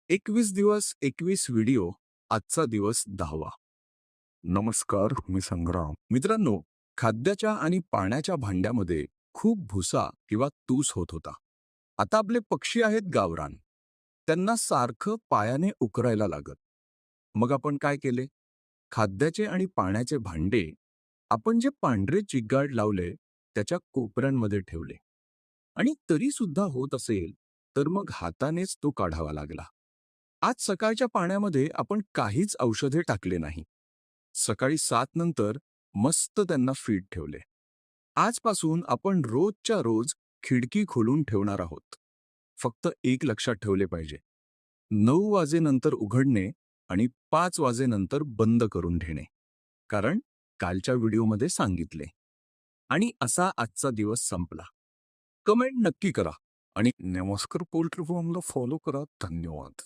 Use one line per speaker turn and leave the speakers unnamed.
21 दिवस 21 व्हिडिओ, आजचा दिवस 10वा. नमस्कार, मी संग्राम. मित्रांनो, खाद्याच्या आणि पाण्याच्या भांड्यामध्ये खूप भुसा किंवा तूस होत होता. आता आपले पक्षी आहेत गावरान. त्यांना सारखं पायाने उकरायला लागत. मग आपण काय केले? खाद्याचे आणि पाण्याचे भांडे आपण जे पांढरे चिग्गाड लावले त्याच्या कोपऱ्यांमध्ये ठेवले. आणि तरी सुद्धा होत असेल तर मग हातानेच तो काढावा लागला. आज सकाळच्या पाण्यामध्ये आपण काहीच औषधे टाकले नाही. सकाळी 7 नंतर मस्त त्यांना फीड ठेवले. आजपासून आपण रोजच्या रोज खिडकी खोलून ठेवणार आहोत. फक्त एक लक्षात ठेवले पाहिजे. 9 वाजेनंतर उघडणे आणि 5 वाजेनंतर बंद करून ठेवणे. कारण कालच्या व्हिडिओमध्ये सांगितले. आणि असा आजचा दिवस संपला. कमेंट नक्की करा आणि नमस्कार पोल्ट्री फार्मला फॉलो करा. धन्यवाद.